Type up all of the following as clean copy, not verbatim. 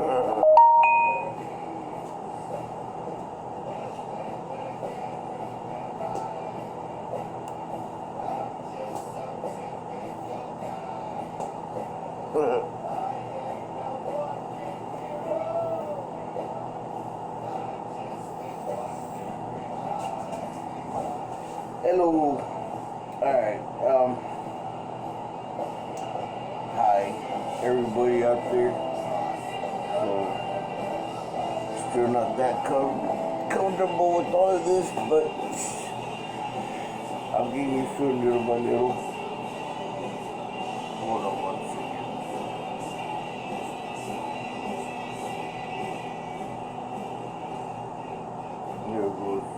Hello. Alright, hi, everybody out there. So, still not that comfortable with all of this, but I'm getting used to it little by little. Hold on one second. There it goes.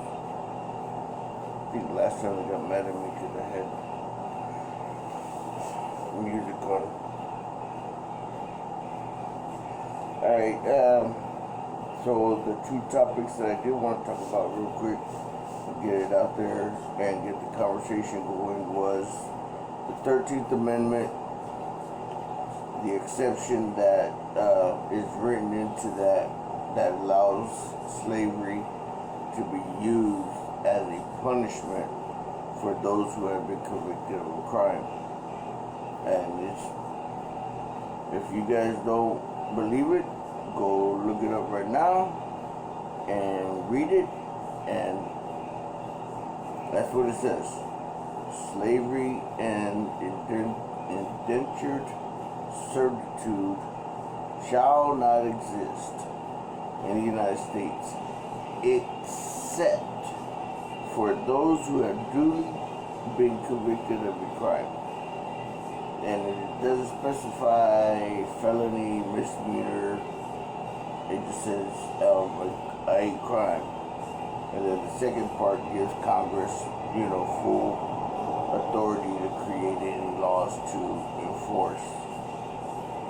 I think last time they got mad at me because I had music on. Alright, so the two topics that I did want to talk about real quick, get it out there and get the conversation going, was the 13th Amendment, the exception that is written into that allows slavery to be used as a punishment for those who have been convicted of a crime. And if you guys don't believe it, go look it up right now and read it, and that's what it says. Slavery and indentured servitude shall not exist in the United States except for those who have duly been convicted of a crime. And it doesn't specify felony, misdemeanor. It just says a crime. And then the second part gives Congress, full authority to create any laws to enforce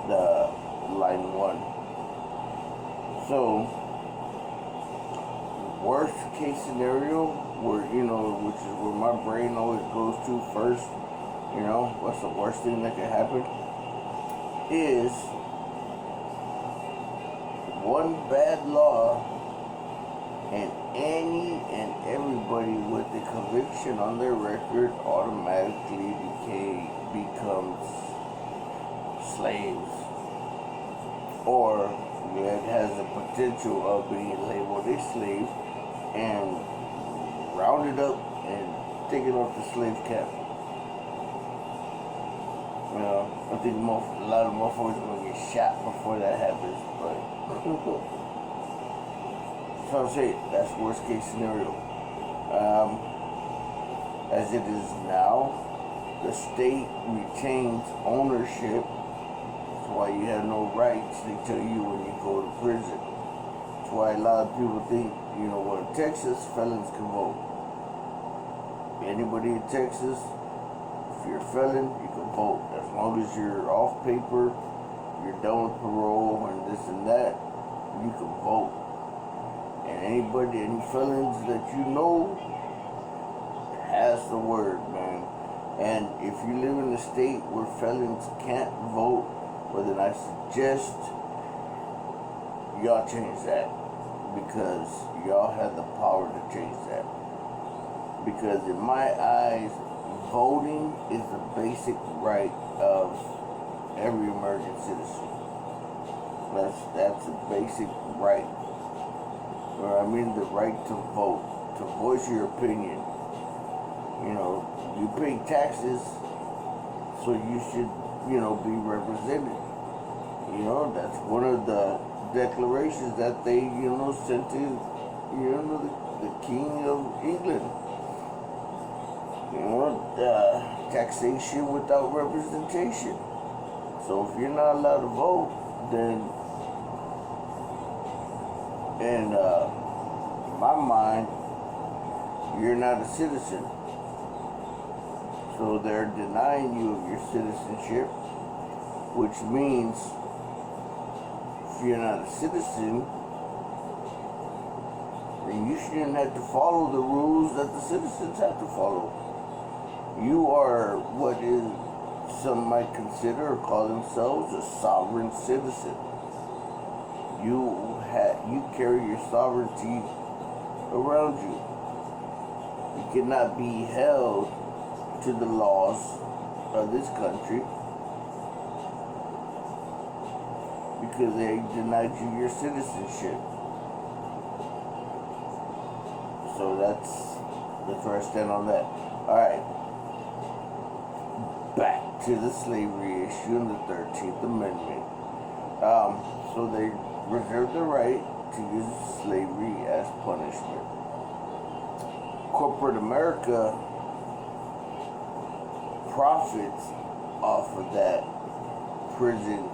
the line one. So, worst case scenario, which is where my brain always goes to first, what's the worst thing that could happen, is one bad law and any and everybody with a conviction on their record automatically becomes slaves, or it has the potential of being labeled a slave and rounded up and taken off the slave camp. I think a lot of motherfuckers are gonna get shot before that happens, but so I'm saying that's worst case scenario. As it is now, the state retains ownership. That's why you have no rights. They tell you when you go to prison. That's why a lot of people think, well, in Texas, felons can vote. Anybody in Texas, if you're a felon, you can vote. As long as you're off paper, you're done with parole and this and that, you can vote. And any felons that you know, has the word, man. And if you live in a state where felons can't vote, well, then I suggest y'all change that, because y'all have the power to change that. Because in my eyes, voting is the basic right of every American citizen. That's a basic right. Or I mean the right to vote, to voice your opinion. You pay taxes, so you should, be represented. That's one of the declarations that they, sent to, the King of England. Taxation without representation. So if you're not allowed to vote, then, in my mind, you're not a citizen. So they're denying you of your citizenship, which means if you're not a citizen, then you shouldn't have to follow the rules that the citizens have to follow. You are what some might consider or call themselves a sovereign citizen. you carry your sovereignty around you. You cannot be held to the laws of this country because they denied you your citizenship. So that's where I stand on that. Alright. Back to the slavery issue in the 13th Amendment. So they reserve the right to use slavery as punishment. Corporate America profits off of that prison,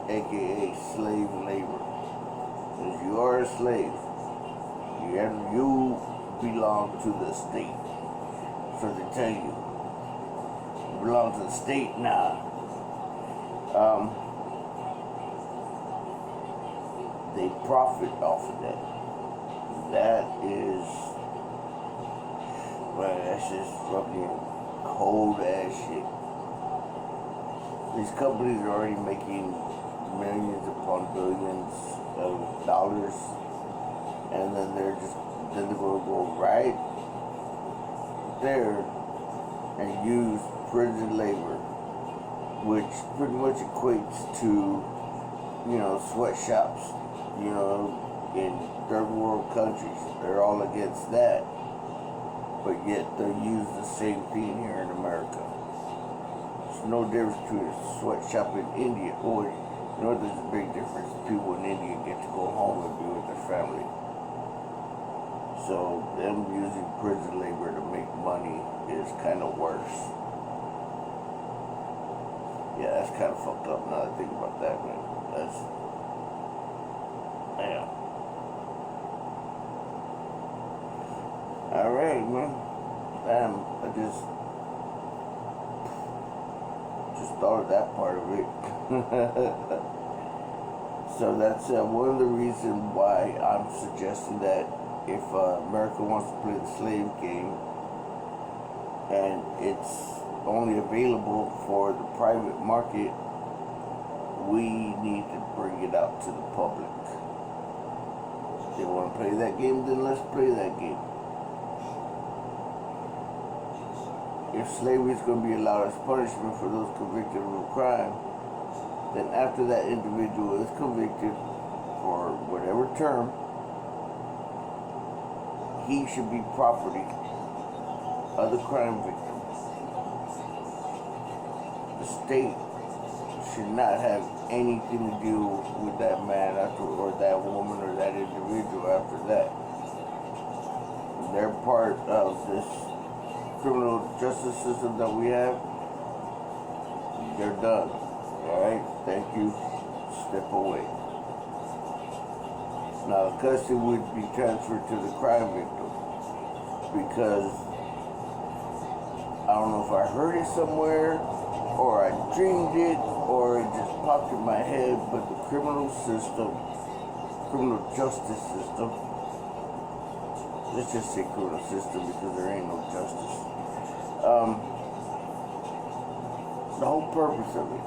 aka slave labor. If you are a slave, you belong to the state. So they tell you belong to the state now. They profit off of that. That is, well, that's just fucking cold ass shit. These companies are already making millions upon billions of dollars, and then they're going to go right there and use prison labor, which pretty much equates to, sweatshops, in third world countries. They're all against that, but yet they use the same thing here in America. There's no difference between a sweatshop in India, or, there's a big difference. People in India get to go home and be with their family. So them using prison labor to make money is kind of worse. Yeah, that's kind of fucked up now that I think about that, man. That's, damn. Alright, man. Damn, I just thought of that part of it. So that's one of the reasons why I'm suggesting that if America wants to play the slave game and it's only available for the private market, we need to bring it out to the public. If they want to play that game, then let's play that game. If slavery is going to be allowed as punishment for those convicted of a crime, then after that individual is convicted for whatever term, he should be property of the crime victim. The state should not have anything to do with that man after, or that woman, or that individual after that. They're part of this criminal justice system that we have. They're done. Alright? Thank you. Step away. Now, the custody would be transferred to the crime victim, because I don't know if I heard it somewhere, or I dreamed it, or it just popped in my head, but the criminal justice system, let's just say criminal system because there ain't no justice. The whole purpose of it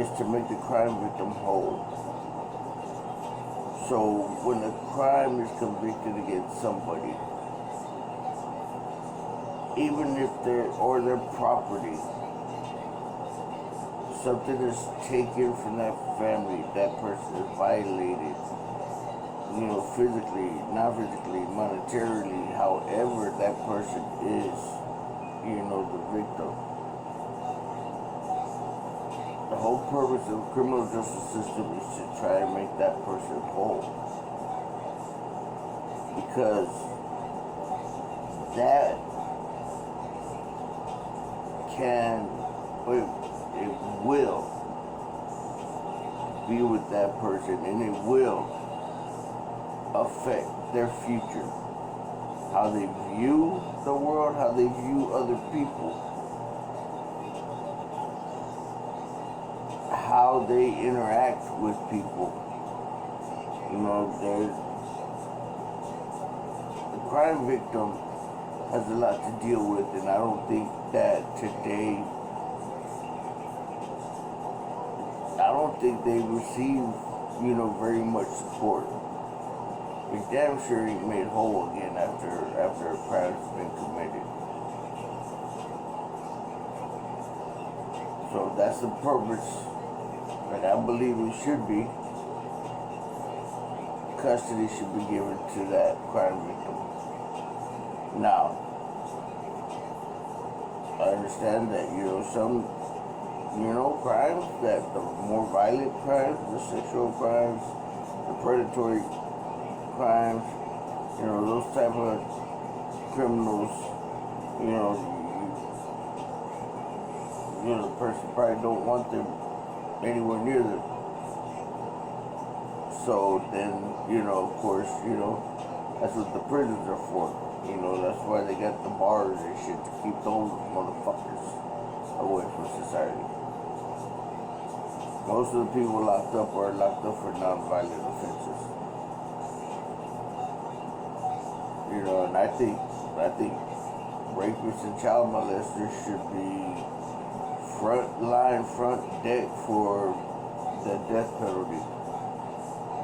is to make the crime victim whole. So when a crime is convicted against somebody, even if their property, something is taken from that family, that person is violated, physically, not physically, monetarily, however that person is, the victim. The whole purpose of the criminal justice system is to try to make that person whole. Because that it will be with that person, and it will affect their future. How they view the world, how they view other people, how they interact with people. The crime victim has a lot to deal with, and I don't think that today, they receive very much support. He damn sure ain't made whole again after a crime's been committed. So that's the purpose, and I believe it should be. Custody should be given to that crime victim. Now, I understand that, some, crimes, that the more violent crimes, the sexual crimes, the predatory crimes, those type of criminals, the person probably don't want them anywhere near them. So then, of course, that's what the prisons are for. That's why they got the bars and shit, to keep those motherfuckers away from society. Most of the people locked up are locked up for non-violent offenses. And I think rapists and child molesters should be front deck for the death penalty.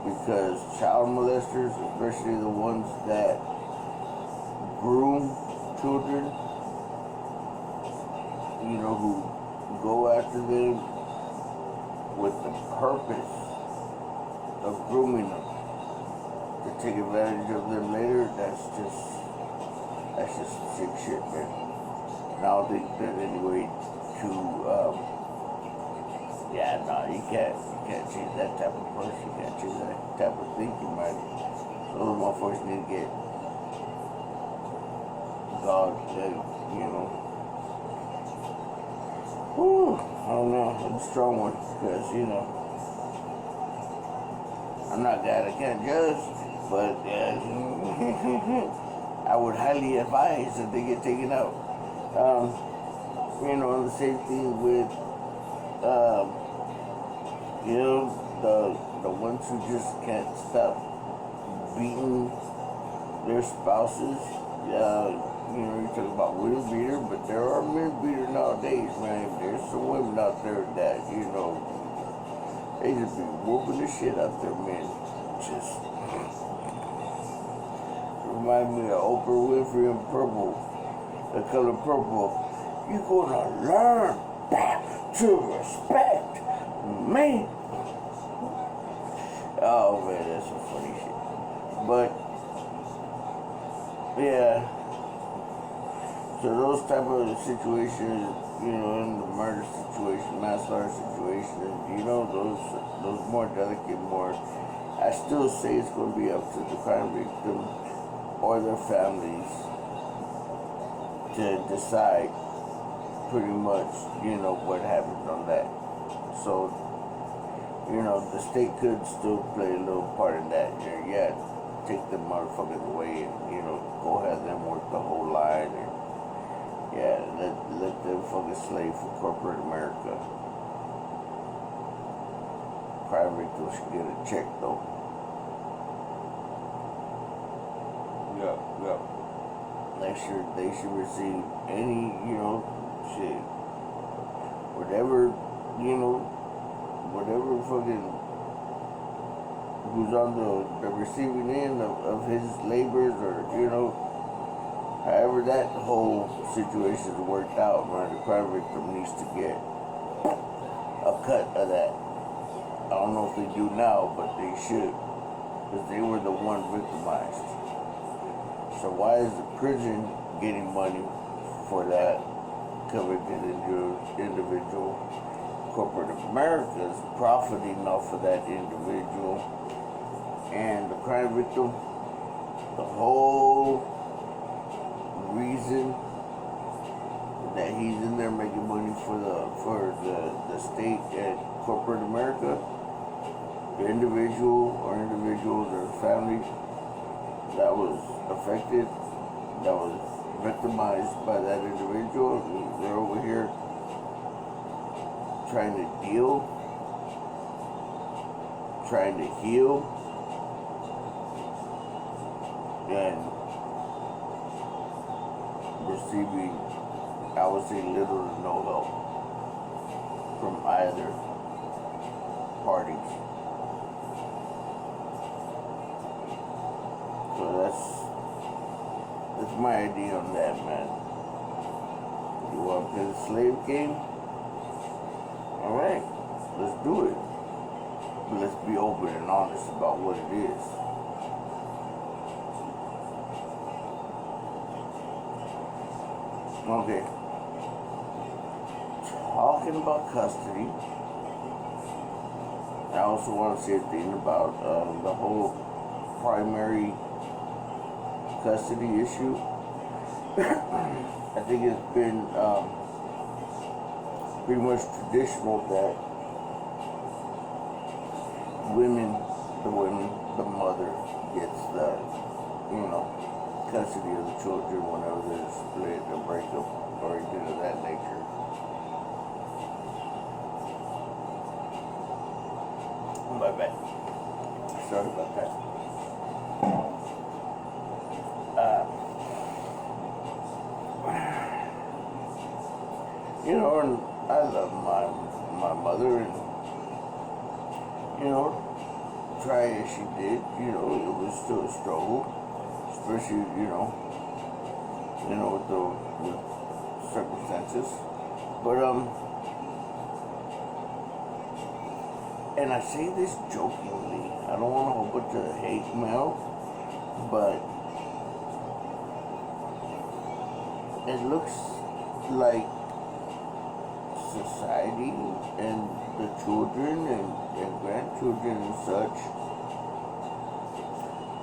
Because child molesters, especially the ones that groom children, who go after them with the purpose of grooming them to take advantage of them later, that's just sick shit, man. And I don't think that any way to, you can't change that type of person, you can't change that type of thinking, man. Those motherfuckers need to get God, Whew, I don't know, it's a strong one, because, I'm not God, I can't judge, but I would highly advise that they get taken out. And the same thing with, the ones who just can't stop beating their spouses. You talk about women beater, but there are men beater nowadays, man. There's some women out there that, they just be whooping the shit out there, man. Just remind me of Oprah Winfrey and Purple, the color purple. You're gonna learn to respect me. Oh man, that's some funny shit. But yeah. So those type of situations, in the murder situation, manslaughter situation, those more delicate, I still say it's going to be up to the crime victim or their families to decide pretty much, what happens on that. So, the state could still play a little part in that. Yeah, take the motherfuckers away and, go have them work the whole line and let them fucking slave for corporate America. Crime victims should get a check though. Yeah. They should receive any, shit. Whatever fucking who's on the receiving end of his labors, or, however that whole situation is worked out, man, the crime victim needs to get a cut of that. I don't know if they do now, but they should, because they were the one victimized. So why is the prison getting money for that convicted individual? Corporate America is profiting off of that individual, and the crime victim, the whole reason that he's in there making money for the state and corporate America, the individual or individuals or family that was affected, that was victimized by that individual, they're over here trying to deal, trying to heal, and receiving, I would say, little to no help from either parties. that's my idea on that, man. You want to play the slave game? All right, let's do it. But let's be open and honest about what it is. Okay. Talking about custody, I also want to say a thing about the whole primary custody issue. I think it's been pretty much traditional that the mother gets the, custody of the children whenever there's a split, a breakup, or anything of that nature. My bad. Sorry about that. And I love my mother, and try as she did, it was still a struggle, especially with the circumstances. But and I say this jokingly. I don't want a whole bunch of hate mail, but it looks like society and the children and grandchildren and such,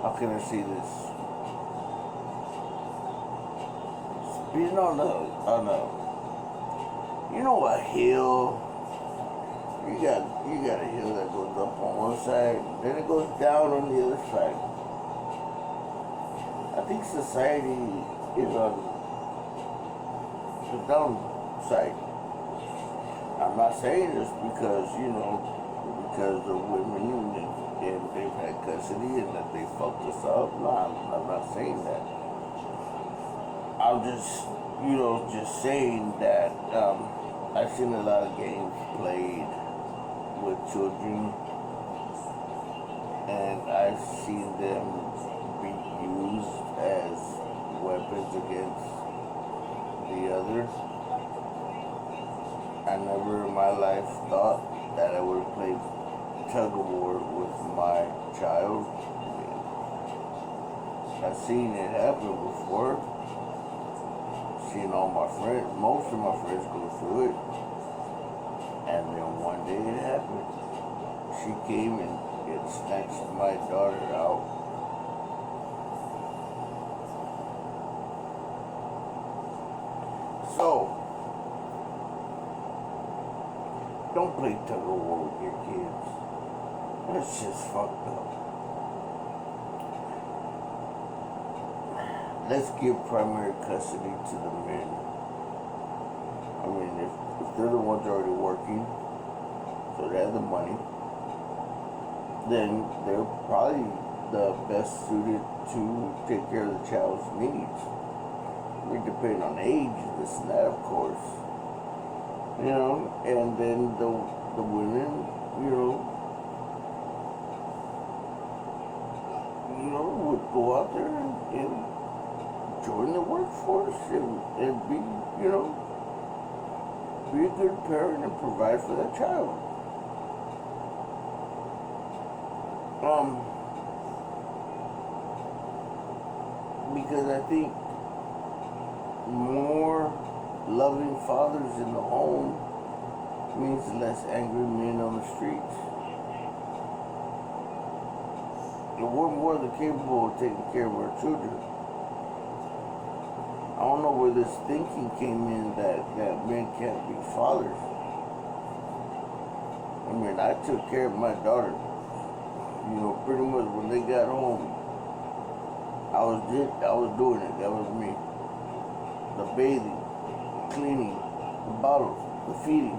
how can I say this? Being on a hill. You got a hill that goes up on one side, then it goes down on the other side. I think society is on the down side. I'm not saying this because of women and they've had custody and that they fucked us up. No, I'm not saying that. I'm just saying that I've seen a lot of games played with children, and I've seen them be used as weapons against the other. I never in my life thought that I would have played tug of war with my child. I've seen it happen before. Seen all my friends, most of my friends go through it. And then one day it happened. She came and snatched my daughter out. So, don't play tug of war with your kids. That's just fucked up. Let's give primary custody to the men. I mean, if they're the ones already working, so they have the money, then they're probably the best suited to take care of the child's needs. I mean, depending on age, this and that, of course. And then the women, would go out there and join the workforce and be, be a good parent and provide for that child. Because I think more loving fathers in the home means less angry men on the streets. And we're more than capable of taking care of our children. I don't know where this thinking came in that men can't be fathers. I mean, I took care of my daughter. Pretty much when they got home, I was doing it. That was me. The bathing, the cleaning, the bottles, the feeding,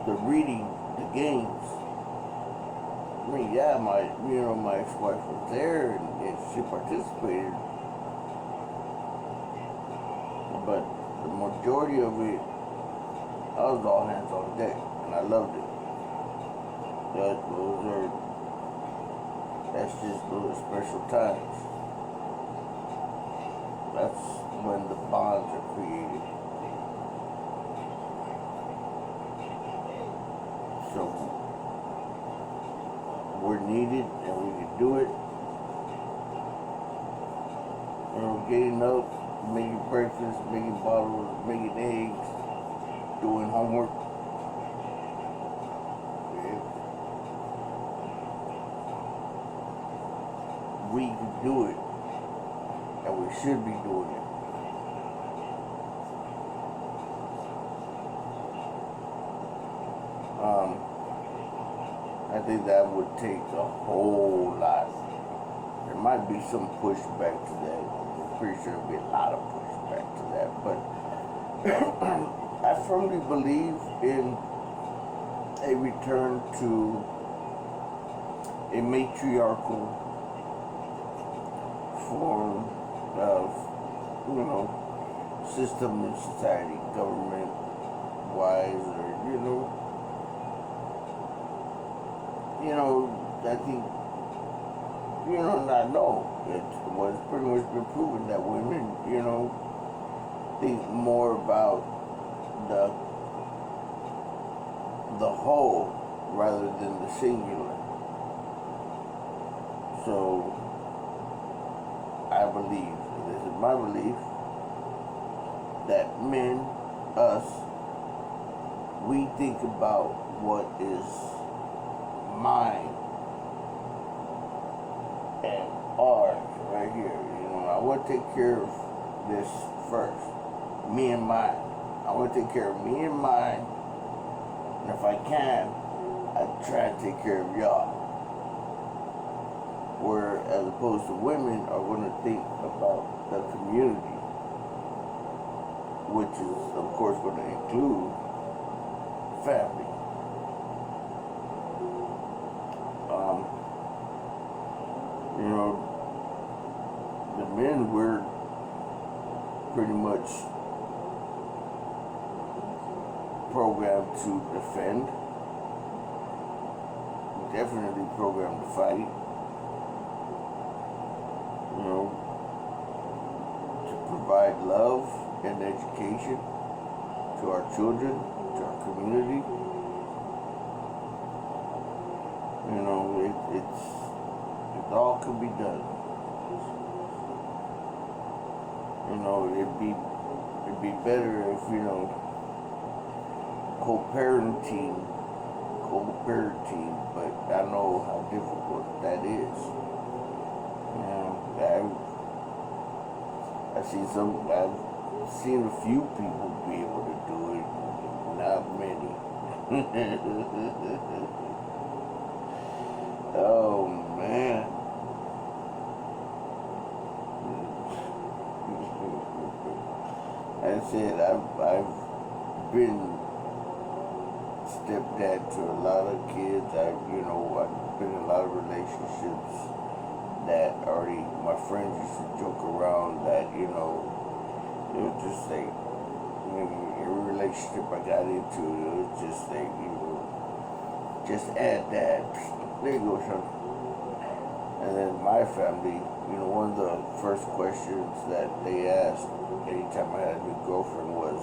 the reading, the games. I mean, yeah, my ex-wife was there and she participated. But the majority of it, I was all hands on deck, and I loved it. That's just those special times. That's when the bonds are created. So we're needed and we can do it. And we're getting up, making breakfast, making bottles, making eggs, doing homework. We can do it, and we should be doing it. I think that would take a whole lot. There might be some pushback to that. I'm pretty sure there'll be a lot of pushback to that, but I firmly believe in a return to a matriarchal form of, system in society, government wise, or I think not know. It was pretty much been proven that women, think more about the whole rather than the singular. So I believe, this is my belief, that men, us, we think about what is mine and ours right here. I want to take care of this first. Me and mine. I want to take care of me and mine. And if I can, I try to take care of y'all. Where as opposed to women are going to think about the community, which is of course going to include family. The men, we're pretty much programmed to defend. We're definitely programmed to fight. To provide love and education to our children, to our community. It all could be done. It'd be better if, co-parenting, but I know how difficult that is. I've seen a few people be able to do it, not many. Oh man. I said I've been stepdad to a lot of kids. I've been in a lot of relationships that already my friends used to joke around that, it was just like every relationship I got into, it was just like, just add that. There you go, son. And then my family, one of the first questions that they asked anytime I had a new girlfriend was,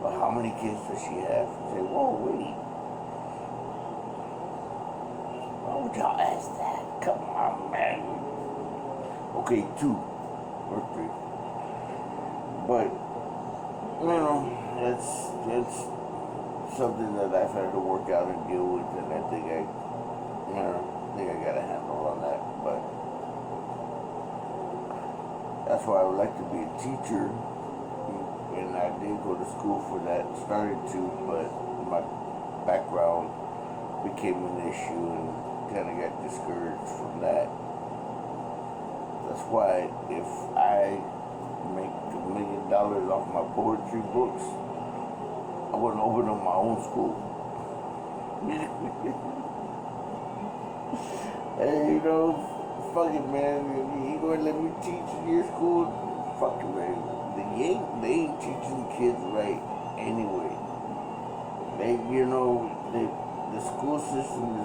well, how many kids does she have? I say, whoa, wait. Why would y'all ask that? Come on, man. Okay, 2 or 3. But, that's something that I've had to work out and deal with, and I think I got a handle on that. But that's why I would like to be a teacher, and I did go to school for that, started to, but my background became an issue and kind of got discouraged from that. That's why if I make $1 million off my poetry books, I wouldn't open up my own school. Hey, fuck it, man. You gonna let me teach in your school? Fuck it, man. They ain't teaching kids right anyway. The school system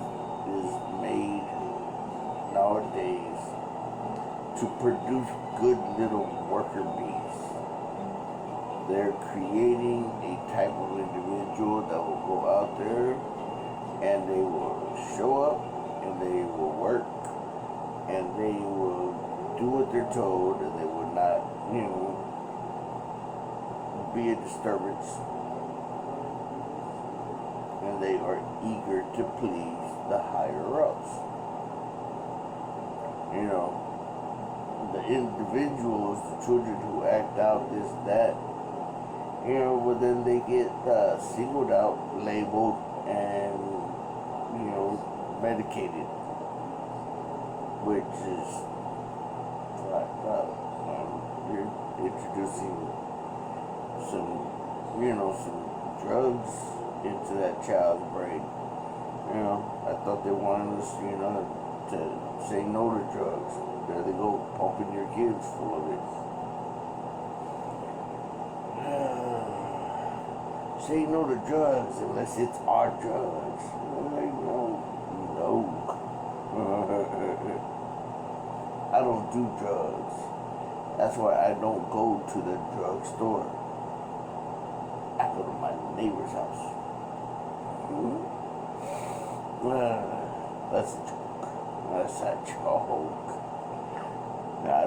is made nowadays to produce good little worker bees. They're creating a type of individual that will go out there and they will show up and they will work and they will do what they're told and they will not, be a disturbance. And they are eager to please the higher ups. The individuals, the children who act out this, that, well then they get singled out, labeled, and, medicated. Which is like, you're introducing some drugs into that child's brain. I thought they wanted us, to say no to drugs. There they go, pumping your kids full of it. Say no to drugs unless it's our drugs. Like, no. I don't do drugs. That's why I don't go to the drugstore. I go to my neighbor's house. That's a joke. That's a joke. Nah, I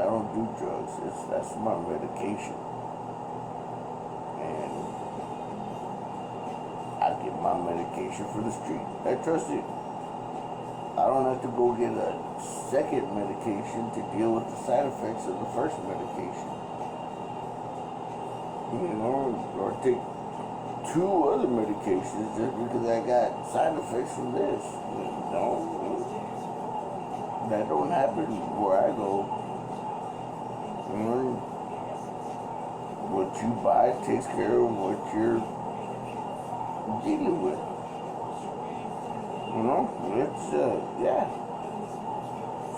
don't do drugs. That's my medication. And I get my medication for the street. I trust it. I don't have to go get a second medication to deal with the side effects of the first medication. Or take 2 other medications just because I got side effects from this. That don't happen where I go. What you buy takes care of what you're dealing with. It's it's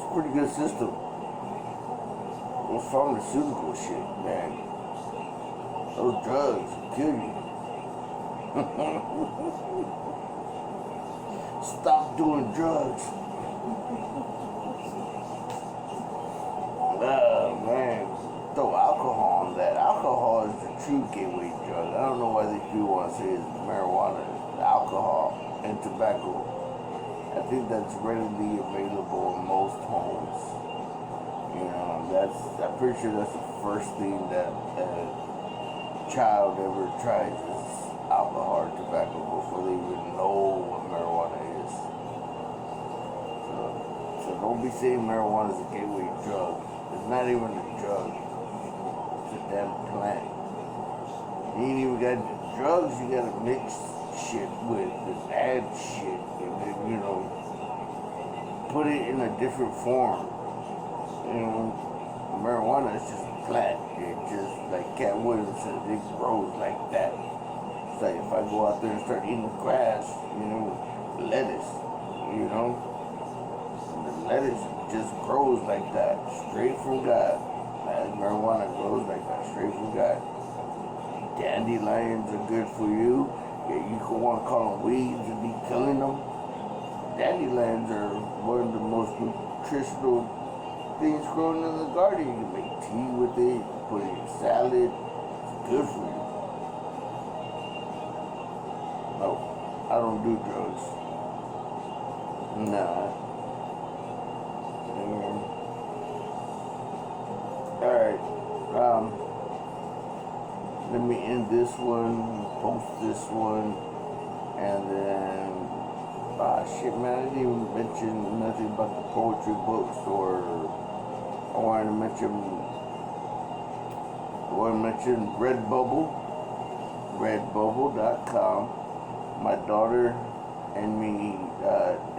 a pretty good system. It's pharmaceutical shit, man. Those drugs kill you. Stop doing drugs. Man, throw alcohol on that. Alcohol is the true gateway drug. I don't know why they do want to say it's marijuana, alcohol, and tobacco. I think that's readily available in most homes. I'm pretty sure that's the first thing that a child ever tries is alcohol or tobacco before they even know what marijuana is. So don't be saying marijuana is a gateway drug. It's not even a drug. It's a damn plant. You ain't even got drugs, you gotta mix shit with and add shit and then, put it in a different form. Marijuana is just a plant. It just, like Cat Williams said, it grows like that. It's like if I go out there and start eating grass, lettuce, and the lettuce just grows like that, straight from God. As marijuana grows like that, straight from God. Dandelions are good for you. Yeah, you could want to call them weeds and be killing them. Dandelions are one of the most nutritional things growing in the garden. You can make tea with it, you can put it in salad. It's good for you. No, I don't do drugs. Nah. Alright. Let me end this one, post this one, and then shit, man, I didn't even mention nothing about the poetry books, or I wanted to mention Redbubble, redbubble.com. My daughter and me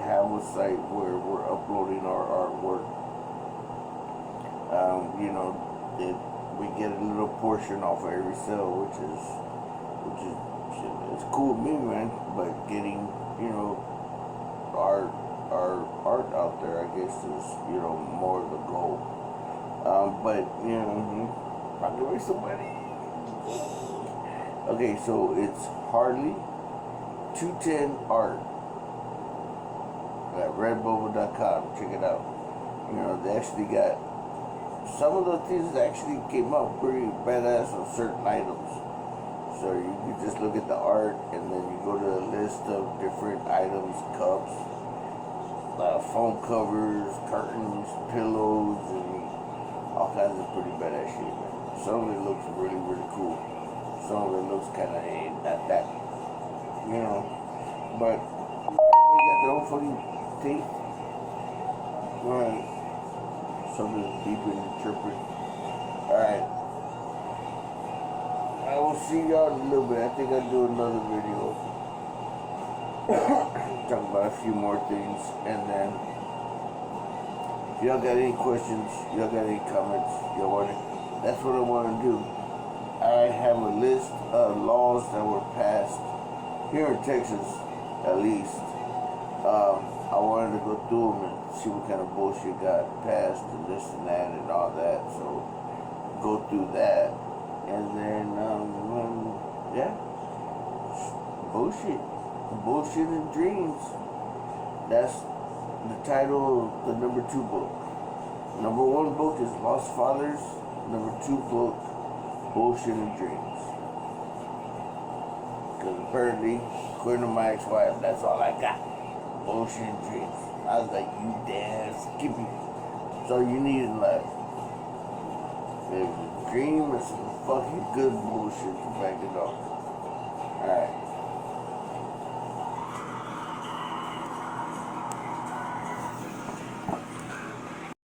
have a site where we're uploading our artwork. We get a little portion off of every sale, which is it's cool with me, man. But getting our art out there, I guess, is more of the goal. But I can raise some money. Okay, so it's Harley 210 Art at redbubble.com. Check it out. They actually got some of the things actually came out pretty badass on certain items. So you could just look at the art, and then you go to a list of different items, cups, phone covers, curtains, pillows, and all kinds of pretty badass shit, man. Some of it looks really, really cool. Some of it looks kind of not that, you know. But everybody got their own fucking taste. Right. Something deep and interpret. Alright. I will see y'all in a little bit. I think I'll do another video. Talk about a few more things. And then, if y'all got any questions, y'all got any comments, y'all want it, that's what I want to do. I have a list of laws that were passed here in Texas, at least. I wanted to go through them and see what kind of bullshit got passed and this and that and all that. So go through that, and then yeah, bullshit and dreams. That's the title of the number 2 book. Number 1 book is Lost Fathers. Number 2 book, Bullshit and Dreams. Because apparently, according to my ex-wife, that's all I got. Bullshit and dreams. I was like, you damn skippy. That's all you need in life. There's a dream and some fucking good bullshit to back it up. Alright.